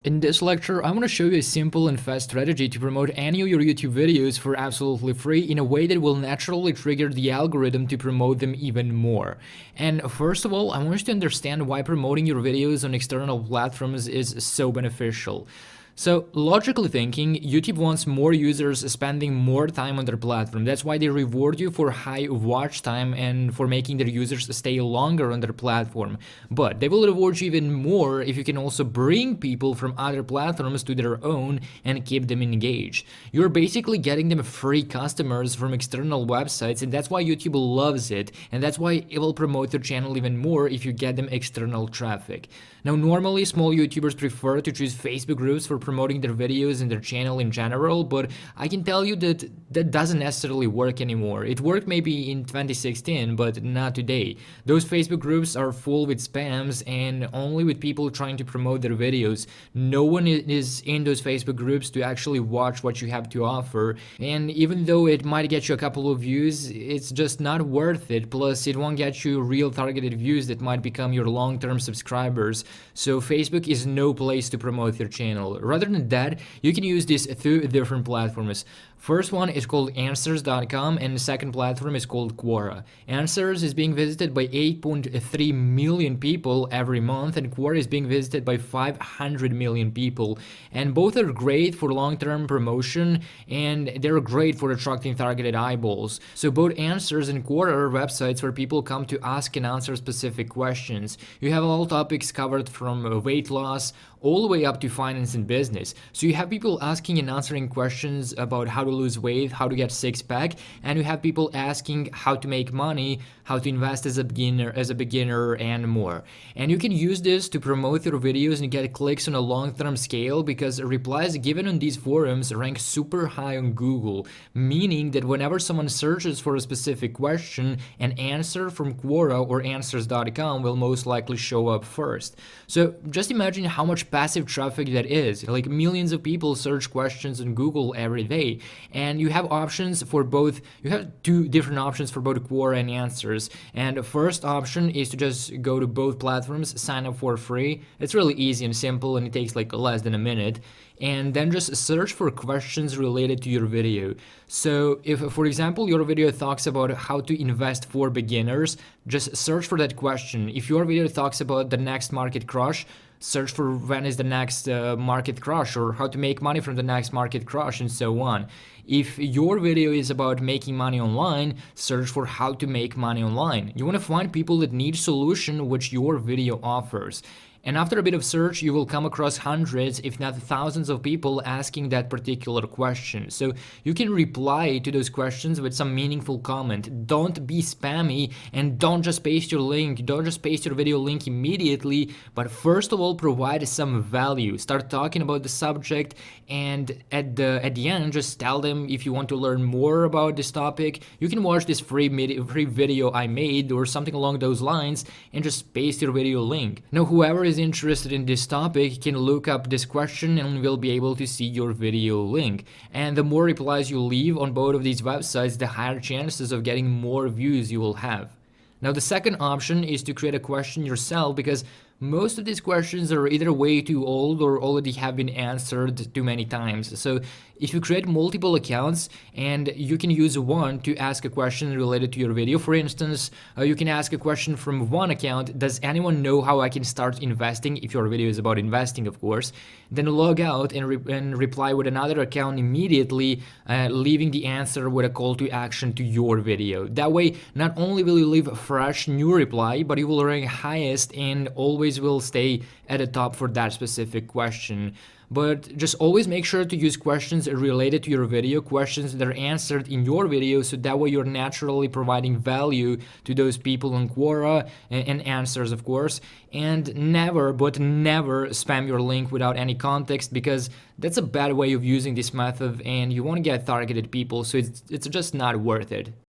In this lecture, I want to show you a simple and fast strategy to promote any of your YouTube videos for absolutely free in a way that will naturally trigger the algorithm to promote them even more. And first of all, I want you to understand why promoting your videos on external platforms is so beneficial. So, logically thinking, YouTube wants more users spending more time on their platform. That's why they reward you for high watch time and for making their users stay longer on their platform. But they will reward you even more if you can also bring people from other platforms to their own and keep them engaged. You're basically getting them free customers from external websites, and that's why YouTube loves it, and that's why it will promote your channel even more if you get them external traffic. Now, normally small YouTubers prefer to choose Facebook groups for promoting their videos and their channel in general, but I can tell you that that doesn't necessarily work anymore. It worked maybe in 2016, but not today. Those Facebook groups are full with spams and only with people trying to promote their videos. No one is in those Facebook groups to actually watch what you have to offer, and even though it might get you a couple of views, it's just not worth it. Plus, it won't get you real targeted views that might become your long-term subscribers. So Facebook is no place to promote your channel. Rather than that, you can use these two different platforms. First one is called Answers.com and the second platform is called Quora. Answers is being visited by 8.3 million people every month, and Quora is being visited by 500 million people. And both are great for long-term promotion and they're great for attracting targeted eyeballs. So both Answers and Quora are websites where people come to ask and answer specific questions. You have all topics covered from weight loss all the way up to finance and business. So you have people asking and answering questions about how to lose weight, how to get six-pack, and you have people asking how to make money, how to invest as a beginner, and more. And you can use this to promote your videos and get clicks on a long-term scale because replies given on these forums rank super high on Google, meaning that whenever someone searches for a specific question, an answer from Quora or Answers.com will most likely show up first. So just imagine how much passive traffic that is. Like millions of people search questions on Google every day, and you have options for both. You have two different options for both Quora and Answers. And the first option is to just go to both platforms, sign up for free. It's really easy and simple, and it takes like less than a minute. And then just search for questions related to your video. So if, for example, your video talks about how to invest for beginners, just search for that question. If your video talks about the next market crash, search for when is the next market crash, or how to make money from the next market crash, and so on. If your video is about making money online, search for how to make money online. You want to find people that need solution which your video offers. And after a bit of search, you will come across hundreds, if not thousands of people asking that particular question. So you can reply to those questions with some meaningful comment. Don't be spammy and don't just paste your link. Don't just paste your video link immediately, but first of all, provide some value. Start talking about the subject, and at the end, just tell them if you want to learn more about this topic, you can watch this free video I made or something along those lines, and just paste your video link. Now, whoever is interested in this topic can look up this question and will be able to see your video link. And the more replies you leave on both of these websites, the higher chances of getting more views you will have. Now, the second option is to create a question yourself, because most of these questions are either way too old or already have been answered too many times. So if you create multiple accounts and you can use one to ask a question related to your video, for instance, you can ask a question from one account: does anyone know how I can start investing? If your video is about investing, of course. Then log out and reply with another account immediately, leaving the answer with a call to action to your video. That way, not only will you leave a fresh new reply, but you will rank highest and always will stay at the top for that specific question. But just always make sure to use questions related to your video, questions that are answered in your video, so that way you're naturally providing value to those people on Quora and Answers, of course. And never, but never spam your link without any context, because that's a bad way of using this method and you want to get targeted people, so it's just not worth it.